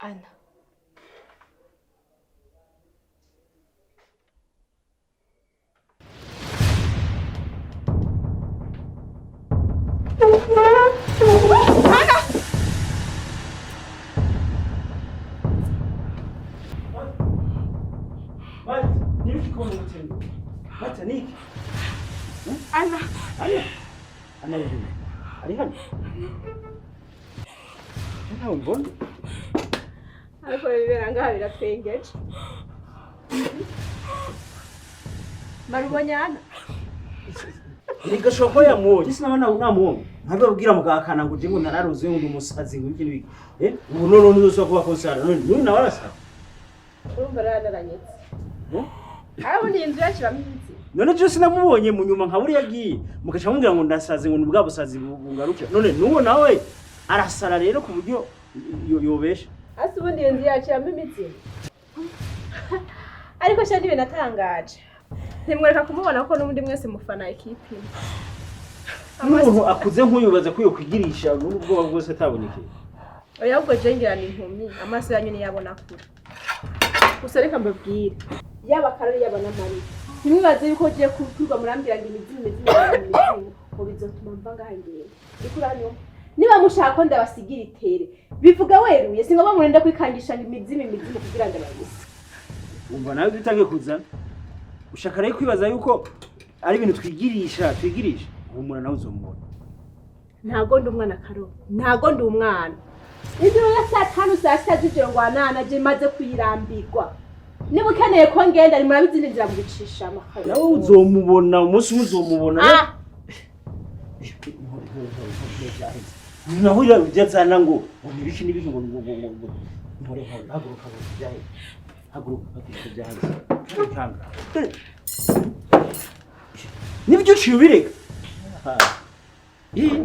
Ana. Ana. Ana yuri. Ari hano. Ntawe mbona. Ariko bibera ngaha biratwengeje. Marubonye Ana. Nika shoko ya moyo. Sinabona unamuona. Nkababwira mugakana ngo je ngo nararuze ngo umusazi ngo iki ubu none uzoshobora kuba konsara none nawe arasa. Urumva ranaranyetse. Abo ni inzu yacu bamwitse. None je sinamubonye mu nyuma nkaburi yagiye mugaca mubwira ngo ndasaze ngo nubwa busazi bungaruke none nuwo nawe arasara rero ku buryo yobesha asi ubundi inzu yacu yamimitse ariko cyo nibe natangaje ntimwereka kumubona ko n'ubundi mwese mufana ekipi umuntu akuze nk'uyubaza ko yo kwigirisha n'ubwo bwose ataboneke oya ubwo jengera ni impumyi amaso yanyu ni yabona kure gusa reka mbabwire yaba karori yabana mari nimwibaze yuko ugiye kurwa murambira ngo imizimu ngo bizotuma mva ngahangiye ikuranyo niba mushaka ndabasigira itere bivuga weruye singoba murenda kwikangisha imizimu kugira ngo abagise umva nawe dutange kuza ushaka rero kwibaza yuko ari ibintu twigirisha umwana nawe uzomubona ntago ndi umwana karo ntago ndi umwana ijoro ya saa 5 saa 6 z'ijoro ngo anana je maze kuyirambirwa niba ukeneye ko ngenda ni murabizinjira mu gicisha amakaro nawe uzomubona umunsi uzomubona naho ira byazana ngo nibiki nibiki ngo ntore haguruka byahe haguruka byahe cyanga nibyo cyubireka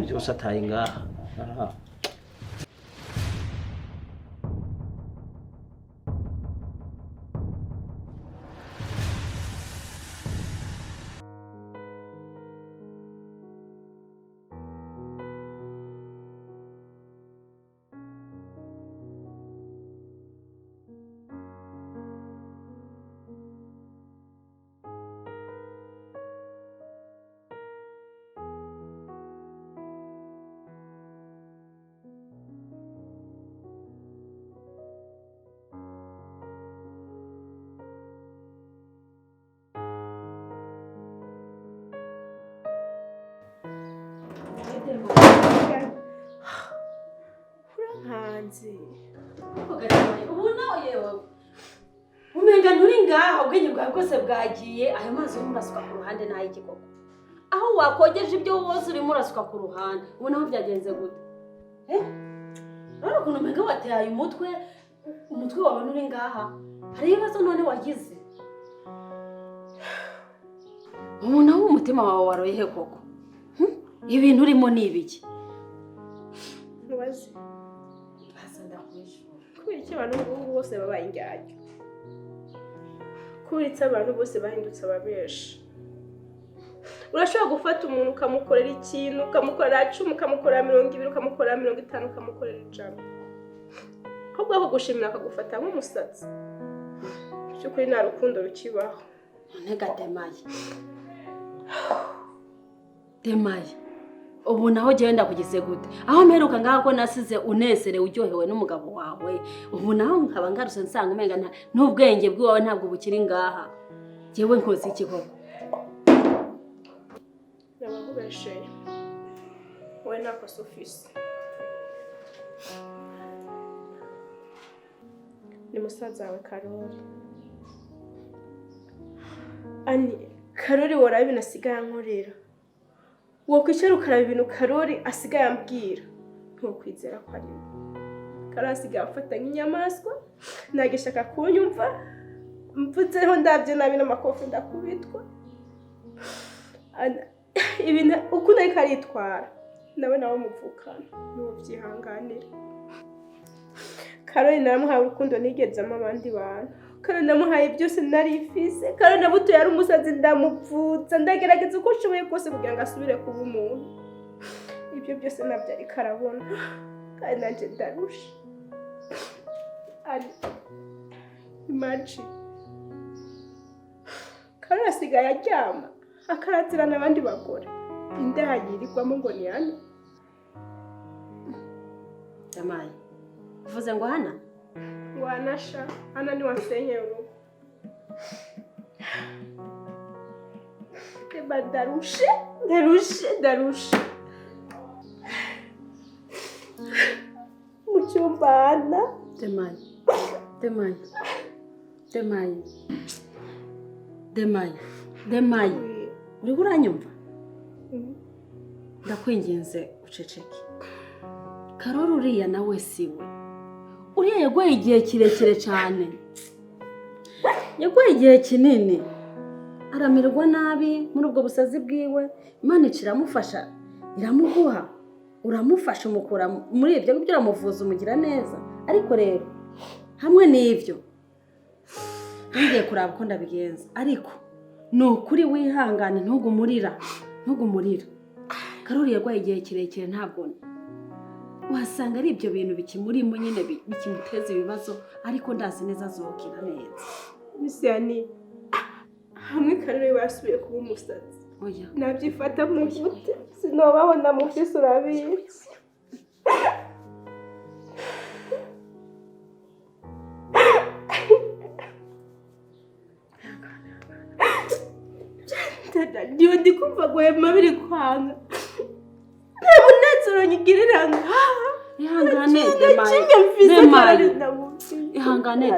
byose ataye ngaha hanze ubu nawe yewe umenga nturi ngaha ubwenge bwawe bwose bwagiye ayo mazi urimo urasuka ku ruhande nta y'igikoko aho wakogeje ibyo wose urimo urasuka ku ruhande ubu naho byagenze gute urabona ukuntu umenga wateye umutwe wawe nturi ngaha hari ibibazo none wagize umuntu aho umutima wawe waroye koko ibintu urimo ni ibiki ntubaze kubera iki abantu bose babaye indyaryo kubera iki abantu bose bahindutse ababeshi urashobora gufata umuntu ukamukorera ikintu ukamukorera 10 ukamukorera 20 ukamukorera 50 ukamukorera 100 ahubwo aho gushimira akagufata nk'umusatsi cyukuri nta rukundo rukibaho none gatemaye Demaye ubu naho genda kugize gute aho mperuka ngaho ko nasize unesere uryohewe n'umugabo wawe ubu naho nkaba ngaruse nsanga umenga n'ubwenge bwawe ntabwo bukiri ngaha jewe nkoze iki koko nabagubesheye wowe nako Sofisi ni musaza wawe Karori ani Karori waraye binasigaye nkorera wokwicara ukaraba ibintu Karori asigaye ambwira ntukwizera ko ari Karori asigaye afata nk'inyamaswa nagishaka kunyumva mvutseho ndabye nabi n'amakofi ndakubitwa ibintu uko nari karitwara nawe muvukana n'uwo byihanganira Karori naramuhaye urukundo nigezamo abandi bantu Karori namuhaye byose narifise Karori nabuto yari umusazi ndamupfutsa ndagerageza uko nshoboye kose kugira ngo asubire kuba umuntu ibyo byose nabyo ari karabona kandi nanje ndarusha ari imagine Karoli asigaye aryama akaratira n'abandi bagore indaha yirirwamo ngo ni Hana. Demayi uvuze ngo Hana Wanasha Hana ni wasenye urugo. Eba darushe mu cyumba Hana. Demayi uri uranyumva? Ndakwinginze uceceke. Karoli uriya nawe siwe. Uriya yaguye igihe kirekire cyane. Yaguye igihe kinini. Aramererwa nabi muri ubwo busazi bwiwe. Imana iramufasha iramuguha. Uramufasha umukura muri ibyo ngibyo uramuvuza umugira neza. Ariko rero hamwe n'ibyo ngiye kuraba uko ndabigenza. Ariko ni ukuri wihangane ntugumurira. Karoli yaguye igihe kirekire ntabwo wasanga ari ibyo bintu bikimurimo nyine bikimuteza ibibazo, ariko ndazi neza azokira neza. Misiyani hamwe Karoli basubiye kuba umusazi. Oya nabyifata mu gute sinobabona mu byose urabizi. Ndiyo ndikumva guhema biri kwanga. Nta munezero nyigirira ngaha. Ihangane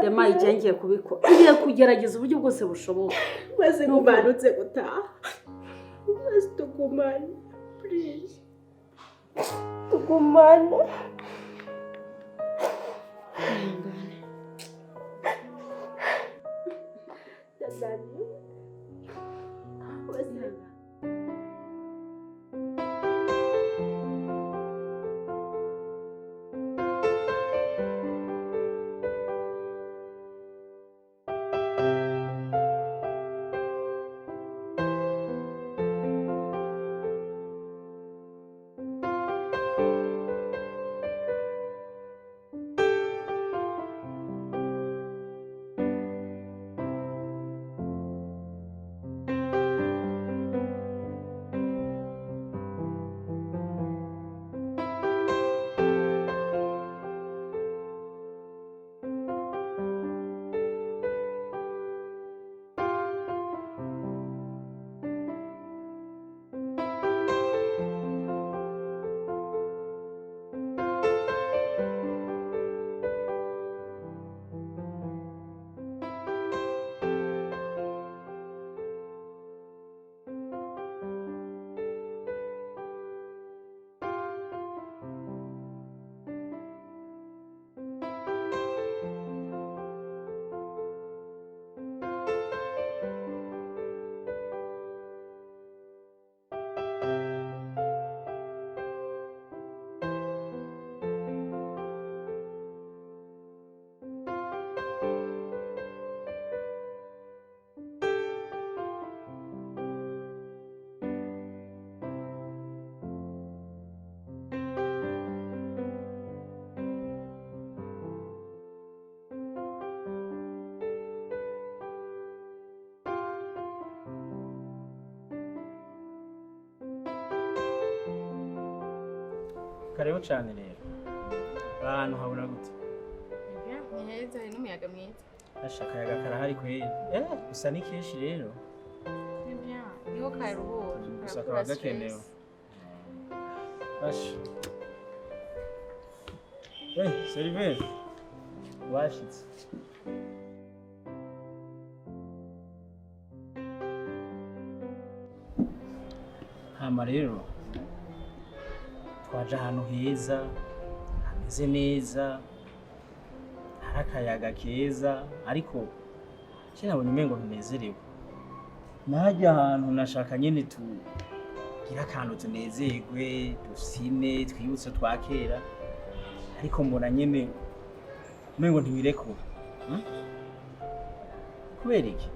Demayi ngiye kubikora. Ngiye kugerageza uburyo bwose bushoboka. Maze ngumanutse gutaha. Maze tugumane. Please. Tugumane. Ihangane. Dadani. What's Karibu cyane rero. Ahantu habura gute? Ni heza hari n'umuyaga mwiza. Ashaka yaga karahari kweli. Gusa ni kenshi rero. Niho karuhura. Gusa kaba gakenewe. Basha. Seriveri. Washitse. Hama rero twaje ahantu heza hameze neza hari akayaga keza, ariko kinabonye umengo ntunezerewe. Najya ahantu nashaka nyene tugira akantu tunezerwe, dusine, twibutse twa kera, ariko mbona nyene umengo ntiwirekura. Kubera iki?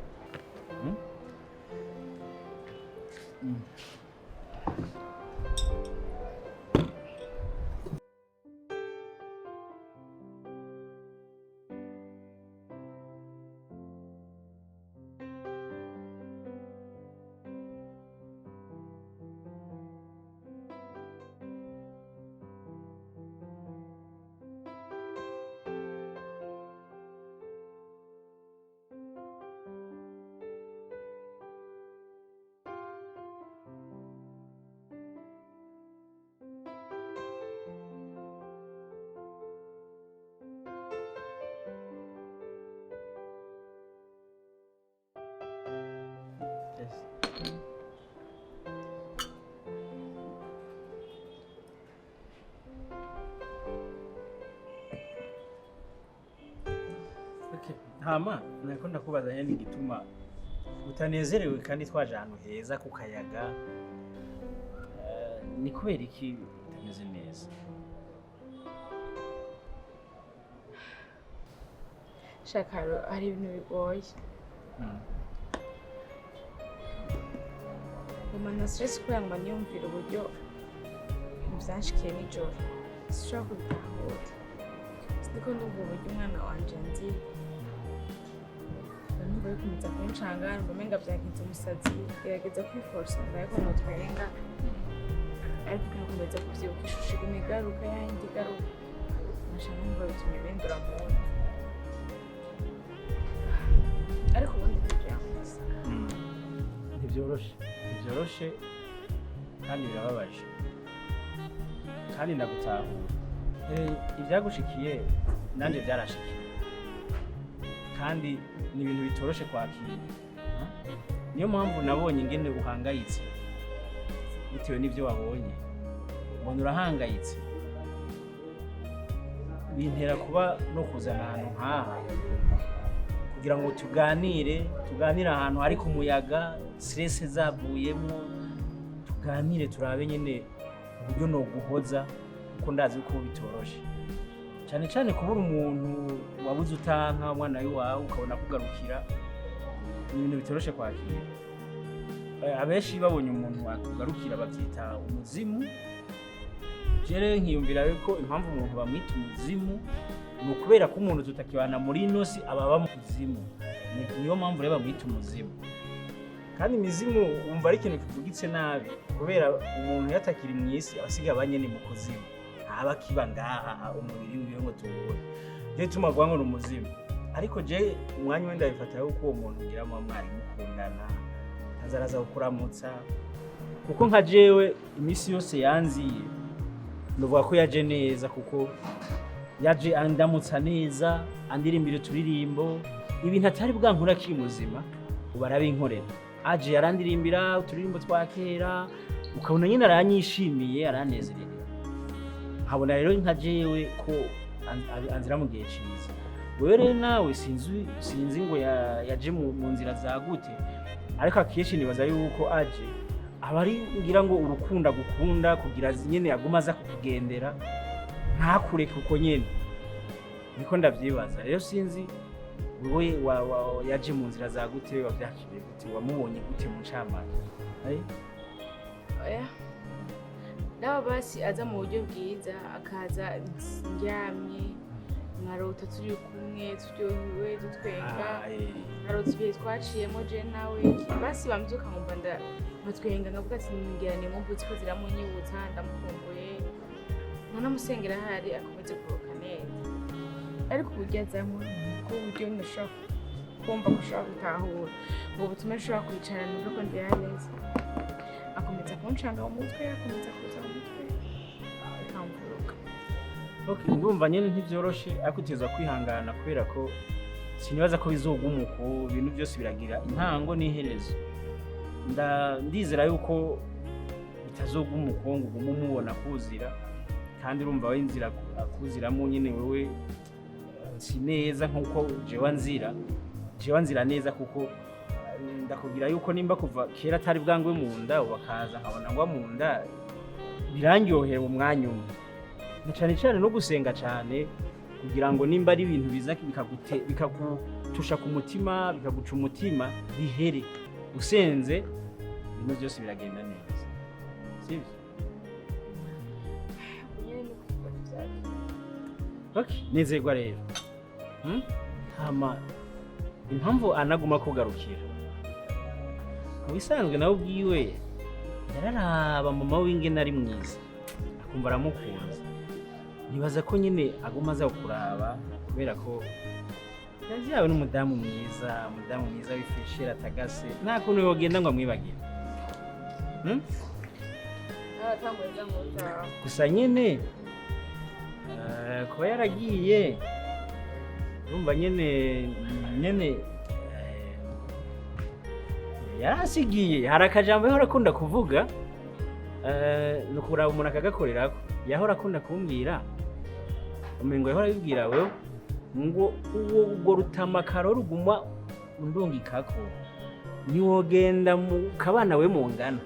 hama nako ndakubazanya n'igituma utanezerewe kandi twaje ahantu heza ku kayaga. Ni kubera iki utameze neza? Shakaro, hari ibintu bigoye. Umana stress kugira ngo niyumvire uburyo byanshikiye nijoro. Sinshobora kubitahura. Siko ndumva uburyo umwana wanje nzi. Numva bikomeza kunshanga, numva umenga byagize umusazi, gerageza kwiforsa ariko notwenga. Ariko nkakomeza kuvyibuka ishusho iguma igaruka yandi igaruka. Nashaka numva bitumye bindura mu wundi. Ariko ubundi ntibyamusa. Ntibyoroshe kandi birababaje. Kandi ndagutahura. Ibyagushikiye nanje byarashikiye. Kandi ni ibintu bitoroshe kwakira. Niyo mpamvu nabonye ingene uhangayitse. Bitewe n'ibyo wabonye. Mbona urahangayitse. Bintera kuba no kuzana ahantu nkaha kugira ngo tuganire ahantu hari ku muyaga, stress zavuyemo, tuganire turabe nyene uburyo no guhoza kuko ndazi ko bitoroshe. Cyane kubura umuntu wabuze utanka umwana wawe ukabona kugarukira ni ibintu bitoroshe kwakira. Abenshi babonye umuntu wakugarukira babyita umuzimu. Jere nkiyumvira yuko impamvu umuntu bamwita umuzimu ni ukubera ko umuntu tutakibana muri ino si ababa mu kuzimu. Niyo mpamvu rero bamwita umuzimu. Kandi imizimu umva ari ikintu kivugitse nabi kubera umuntu yatakiri mu isi abasigaye abanyene mu kuzimu. Aba kiba ngaha umubiri wiwe ngo tubone. Je tumagwa ngo umuzimu. Ariko je umwanya wenda bifata yuko uwo muntu ngira mu mwari mukundana. Azaraza kukuramutsa. Kuko nka jewe imisi yose yanziye. Ndovuga ko yaje neza kuko yaje andamutsa neza, andirimbira turirimbo, ibintu atari bwankura kiri muzima, ubarabinkorera. Aje yarandirimbira uturirimbo twakera, ukabona nyine aranyishimiye, aranezerewe. Nkabona rero nka jewe ko anzira mu gihe cyiza. Wewe rero nawe sinzi ngo yaje mu nzira za gute, ariko akeshi nibaza yuko aje abari ngira ngo urukunda gukunda kugira nyene yaguma aza kukugendera ntakure kuko nyene niko ndavyibaza. Rero sinzi wewe yaje mu nzira za gute wavyakiriye gute, wamubonye gute mu ncamake? Oya, nawe basi aza mu buryo bwiza, akaza ndyamye nkarota turi kumwe turyohewe dutwenga, nkarota ibihe twaciyemo je nawe, basi bambyuka nkumva ndatwenga nkavuga ati ningirane mumbuzi ko ziramunyibutsa ndamukumbuye, nanamusengera hari akomeze kuruka neza. Ariko uburyo azamo ko uburyo nashaka kumva ko ushaka gutahura ngo butume nshobora kwicara numva ko ndi neza, akomeza kunshanga mu mutwe, akomeza kuza mu mutwe akamvuruka. Okay, ndumva nyene ntivyoroshe ariko uteza kwihangana kubera ko sinibaza ko bizogumuko, ibintu byose biragira intango n'iherezo. Ndizera yuko bitazogumuko ngo ugume umubona kuzira, kandi urumva we inzira akuziramo nyene wewe si neza nkuko jewe nzira neza, kuko ndakubwira yuko nimba kuva kera atari bwangwe mu nda ubakaza nkabona ngwa mu nda birangyohera mu mwanya umwe. Cyane no gusenga cyane kugira ngo nimba ari ibintu biza bikagutusha ku mutima, bikaguca umutima bihere. Usenze ibintu byose biragenda neza, sibyo? Okay, nezerwa rero. Hama impamvu anaguma kugarukira mubisanzwe nawe ubwiwe yararaba mama w'ingene ari mwiza akumva aramukunze. Nibaza ko nyine aguma aza kuraba kubera ko yaje n'umudamu mwiza w'ifishera atagase, nta kuntu yogenda ngo amwibagire. Gusa nyine kuba yaragiye urumva nyene yarasigiye. Hari akajambo yahora akunda kuvuga, no kuraba umuntu akagakorerako, yahora akunda kumbwira umengo yahora yibwira wewe ngo ubwo rutamakaro ruguma undungikako niwogenda mu kabana we mungana.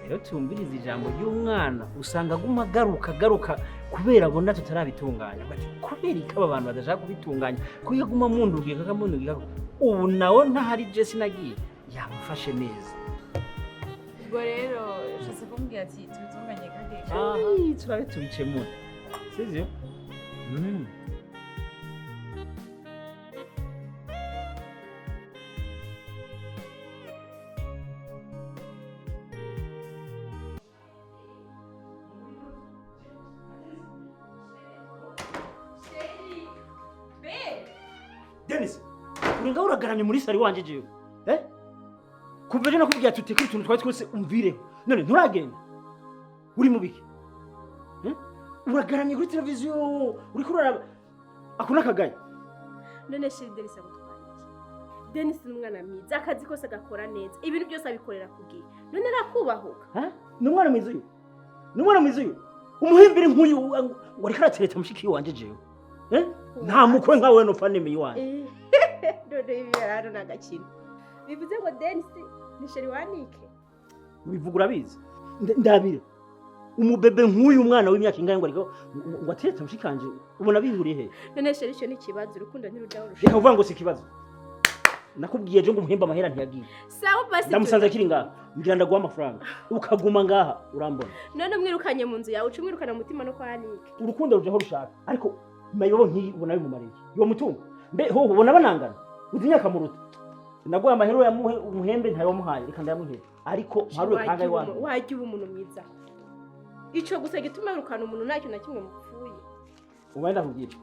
Rero tumviriza ijambo ry'umwana usanga aguma garuka kubera abona tutarabitunganya. Bati kubera iki aba bantu badashaka kubitunganya kuyaguma mundungika ubu nawe ntahari Jesse nagiye yamufashe neza. ubwo rero ushaka kumbwira ati tubitunganye kandi turabe tubicemura sivyo? Dennis, urenga uragaramye muri sari wanje jewe. Kuva je nakubwiye ati utekere utuntu twari twose umvireho. None nturagenda. Uri mu biki? Uragaramye kuri televiziyo, uri kurara akuna kagaye. None shiri Dennis agutwaye iki? Dennis ni umwana mwiza, akazi kose gakora neza. Ibintu byose abikorera kugiye. None arakubahuka. Ni umwana mwiza uyu. Ni umwana mwiza uyu. Umuhimbire nk'uyu wari karatereta mushiki wanje jewe. Nta mukwe nkawe no faneme yiwanje. Dode ibi rero nagakina. Bivuze ngo Dennis ni sheri wanike. Bivuga urabizi. Ndabire. Umubebe nk'uyu mwana w'imyaka ingahe ngo ariko ngo atereta mushikanje ubona bihuriye he? None sheri cyo ni kibazo urukundo ntirudaho rusha. Reka uvuga ngo si kibazo. Nakubwiye je ngo umuhemba amahera ntiyagiye. Sawa basi. Ndamusanze kiri ngaha. Ngira ndaguha amafaranga. Ukaguma ngaha urambona. None mwirukanye mu nzu yawe ucumwirukana mu mutima no kwa Anike. Urukundo rujeho rushaka ariko mayobo nki ubona bimumariye. Yo mutungo. Mbe ho ubona banangana. Uzinya kamuruta. Naguha amahero ya umuhembe ntayo muhaye reka ndamuhe. Ariko mparuye kanga iwanyu. Wajya uba umuntu mwiza. Ico gusa gituma wirukana umuntu ntacyo na kimwe mupfuye. Ubanda kugira.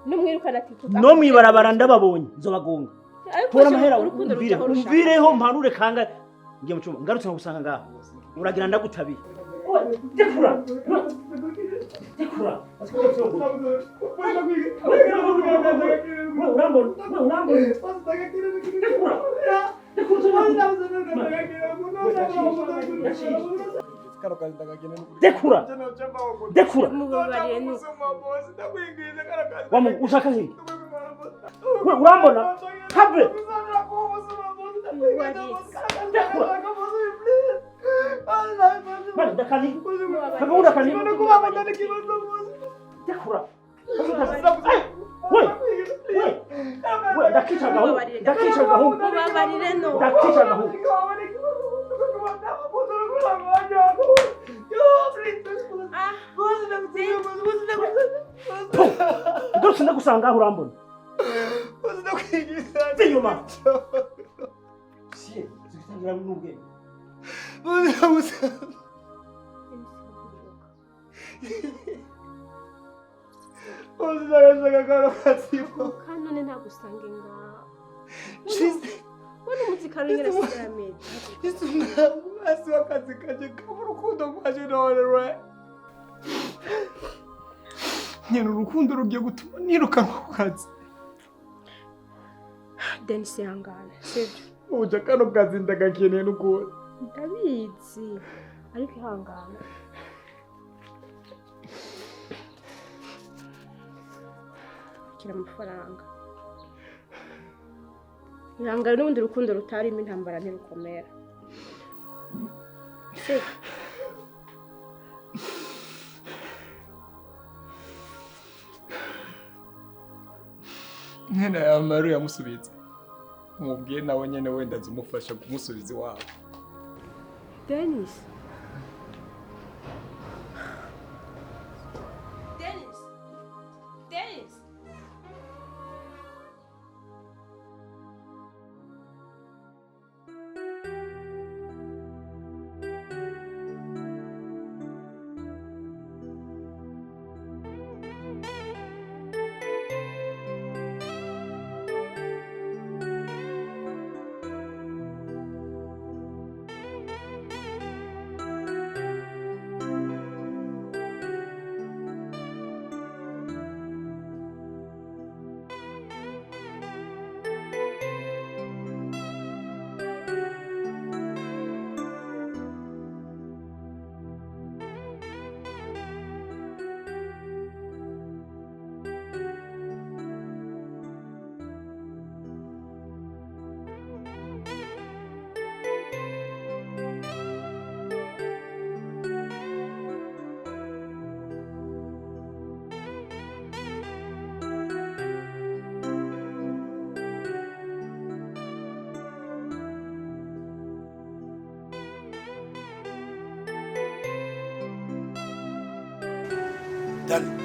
Numwirukana ati no mwibarabara ndababonye nzobagonga. Tora amahera umvireho mparure kanga ngiye mucuma ngarutse ngusanga ngaho uragira ndagutabiye. Dekura. Dekura. Ushaka nki? Urambona? Have. Mani dakani. Kagura kani. Dekura. We, dakicha gahu. Mubabarire no. Dakicha gahu. Ndose ndagusanga urambona. Zinyuma. Sie, zigitangira n'ubwe. Kanone ntagusange ngaha. Wano muzikaro ngera siramedi. Asi wakazi kaje kamurukundo kwaje none. Nyene urukundo rugiye gutuma nirukanwa ku kazi. Dennis yangana, sivyo? Uja kano kazi ndagakeneye n'ukuri. Ndabizi. Ariko ihangana. Kira amafaranga. Ihangana n'ubundi rukundo rutarimo intambara ntirukomera. Sivyo? Nyene amaru yamusubiza. Mubwiye nawe nyene wenda zumufasha kumusubiza iwabo. Dennis. Dani.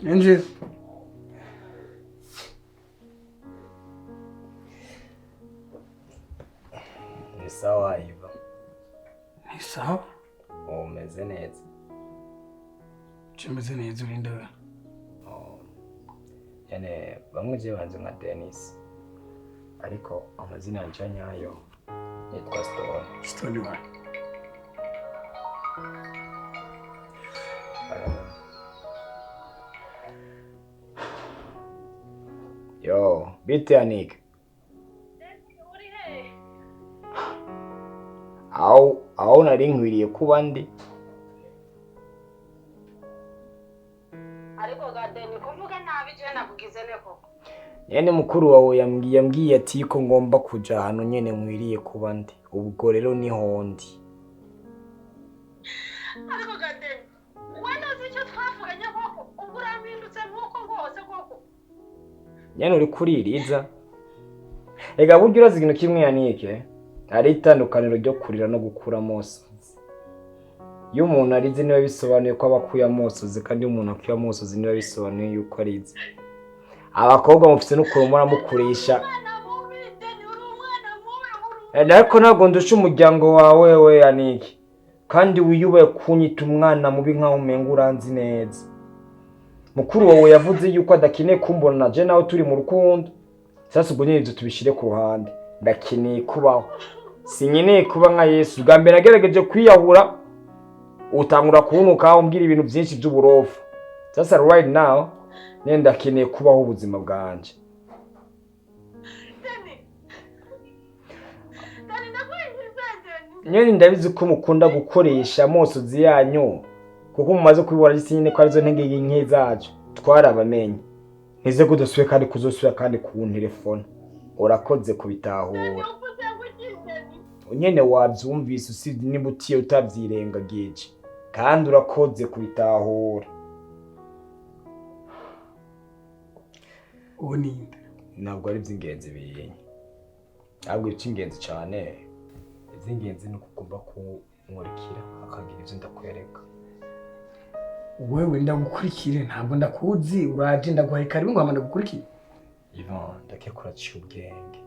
Injira. Ni sawa hivyo. Ni sawa? Umeze neza. Chimeze neza urinda we. Yane bamwe je banze nka Dennis. Ariko amazina yanje nyayo yitwa Stone. Stone wa. Yo, bite Anik. Au nari nkwiriye kuba ndi. ariko gadeni kuvuga nabi je nakugize neko. Nyene mukuru wawe yambwiye ati ko ngomba kuja hano nyene nkwiriye kuba ndi. Ubwo rero niho ndi. Ariko gadeni wenda zico twavuganye koko uburampindutse nkuko rwose koko. Nyene uri kuririza. Ega buryo urazi ikintu kimwe Yanike. Ari itandukaniro ryo kurira no gukura amosozi. Iyo umuntu arize niwe bisobanuye ko abakuye amosozi kandi umuntu akuye amosozi niwe bisobanuye yuko arize. Abakobwa mufite no kurumura mukurisha. Ariko ntabwo ndusha umuryango wawe we Yanike. Kandi wiyubaye kunyita umwana mubi nkaho umenga uranzi neza. Mukuru wawe yavuze yuko adakeneye kumbona na je nawe turi mu rukundo. Sasa ubwo nyine tubishire ku ruhande. Ndakeneye kubaho. Sinyeneye kuba nka Yesu. Bwa mbere nagerageje kwiyahura utangura kunuka umbwira ibintu byinshi by'uburofu. Sasa right now nenda ndakeneye kubaho ubuzima bwanje. Nyene ndabizi ko mukunda gukoresha amosozi yanyu kuko mumaze kubibora nyine ko arizo ntege nke zacu twarabamenye. Nize kudusubye kandi kuzosubira kandi ku telefone. Urakoze kubitahura. Nyene wabyumvise usibye niba utiye utabyirengagije kandi urakoze kubitahura. Uwo ninde? Ntabwo ari by'ingenzi biyenye. Ntabwo icy'ingenzi cyane. Iby'ingenzi ni ukugomba kumurikira akagira ibyo ndakwereka. Wewe ndagukurikire ntabwo ndakuzi uraje ndaguhaye karibu ngo amanda gukurikire. Ivan ndakekura cy'ubwenge.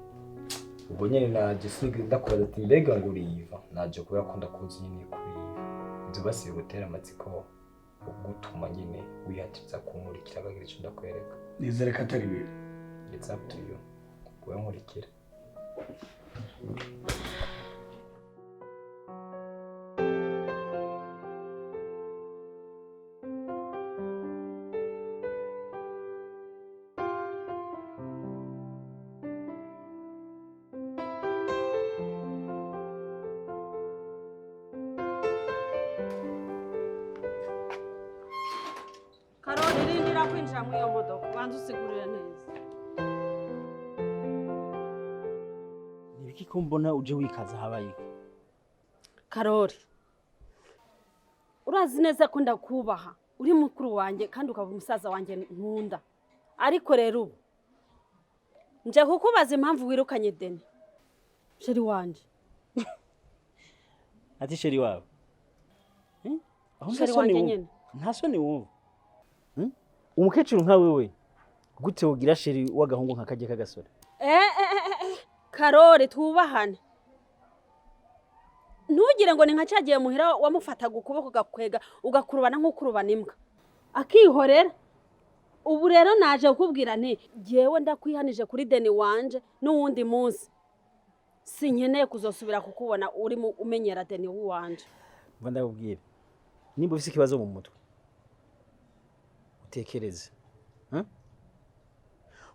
Ubwo nyene naje ndakoza ati mbega ngo uriva naje kubera ko ndakuzi nyine kuriva. Ibyo basiye gutera amatsiko ugutuma nyine wihatiza kumurikira akagira icyo ndakwereka. Nizere ko atari bibi. It's up to you. Wewe nkurikira. Karoli rindira kwinjira mu iyo modoka banza usigurire neza. Nibiki ko mbona uje wikaza habaye? Karoli urazi neza ko ndakubaha uri mukuru wanjye kandi ukaba umusaza wanjye nkunda. Ariko rero ubu nje kukubaza impamvu wirukanye Deni. Sheri wanje. Ati sheri wawe. Aho Sheri wanje nyene. Ntasoni wumva. Umukecuru nka wewe gute ugira sheri w'agahungu nkakajye kagasore? Karoli tubahane. Ntugire ngo ni nka cyagiye muhira wamufataga ukuboko gakwega ugakurubana nk'ukurubana imbwa. akihorera. Ubu rero naje kukubwira nti jewe ndakwihanije kuri deni wanje n'uwundi munsi sinkeneye kuzosubira kukubona uri umenyera deni wanje. Mva ndakubwira nimba ufise ikibazo mu mutwe utekereze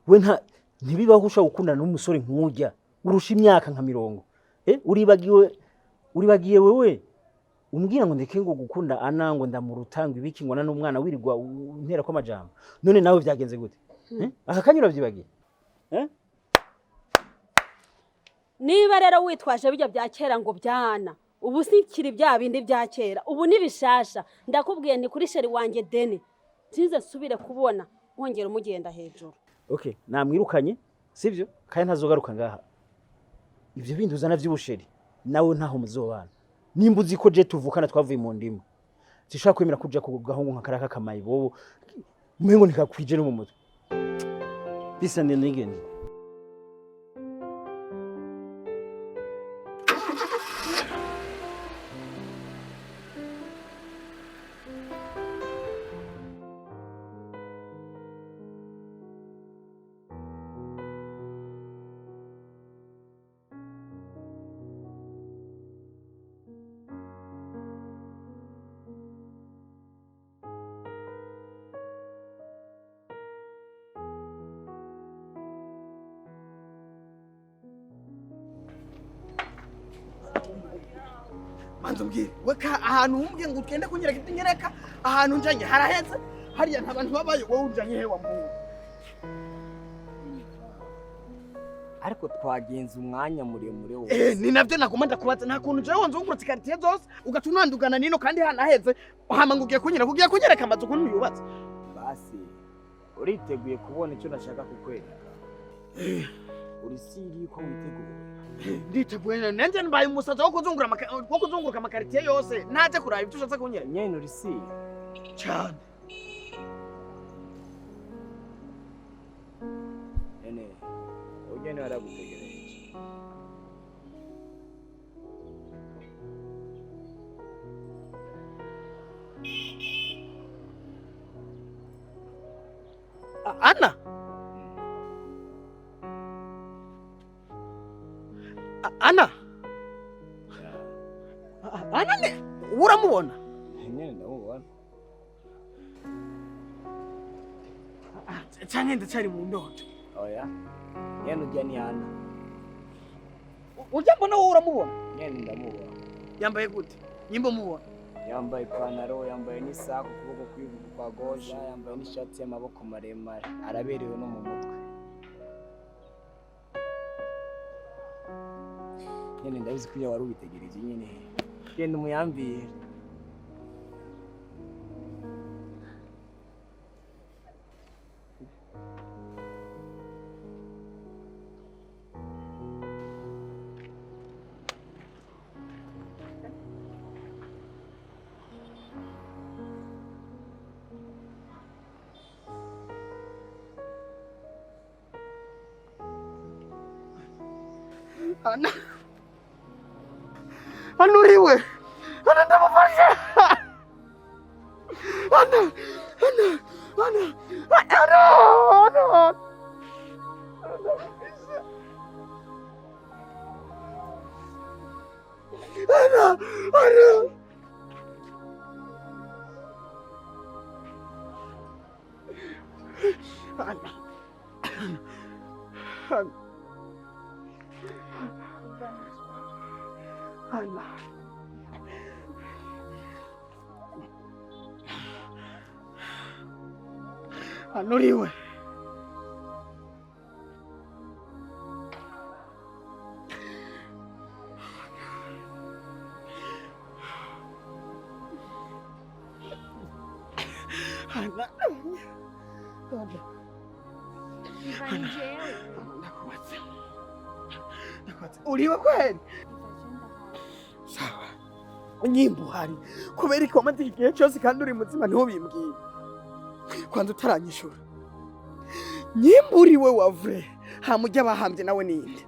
we ntibibaho ushaka gukundana n'umusore nk'urya urusha imyaka nka 40 uribagiye wewe umbwira ngo ndeke ngo gukunda Ana ngo ndamurutanga ibiki ngo n'umwana wirirwa untera ko amajambo none nawe byagenze gute aka kanyura byibagiye niba rero witwaje bijya bya kera ngo byana ubu sikiri bya bindi bya kera ubu nibishasha ndakubwiye ni kuri sheri wanjye deni ntize subire kubona wongera umugenda hejuru. Okay, namwirukanye sivyo kandi ntazogaruka ngaha ivyo bindi uzana vy'ubusheri nawe ntaho muzobana nimba uzi ko je tuvukana twavuye mu ndimo sishaka kwemera kuja ku gahungu nka karaka kamayi bobo umengo nikakwije no mu mutwe bisa nigende. Manzumbwire weka ahantu umbwiye ngo ugende kunyereka inyereka ahantu njanye haraheze hariya ntabantu babaye wowe unjanye he wa Mungu. ariko twagenze umwanya muremure wose ni navyo nagoma ndakubaza nta kuntu je wonze ungurutse quartier zose ugatunandugana nino kandi hanaheze hama ngo ugiye kunyereka amazu ukuntu yubatse. basi uriteguye kubona icyo nashaka kukwereka uri siri ko witeguye nditeguye nanje mbaye umusaza wo kuzunguruka amakaritiye yose ntaje kuraba ibyo ushatse kunyereka nyene uri siri cyane ene ugene waragutegereje Ana Ana ne uramubona nyene ndamubona cyane ndacari mu ndoto. oya nyene ujya ni Ana Urya mbona wowe uramubona nyene ndamubona yambaye gute nyimbo mubona yambaye ipantaro yambaye n'isaha ku kuboko kw'ibubu kwa gauche yambaye n'ishati y'amaboko maremare araberewe no mu mutwe nyene ndabizi ko wari ubitegereje nyene genda umuyambire Ana Anuriwe Ana ndamufashe Ana Anuriwe uriwe kweli sawa nyimbo hari kubera ko amaze igihe cyose kandi uri muzima ntubimbwiye kwanza utaranyishura nyimbo uriwe wavure hamujya bahambye nawe ninde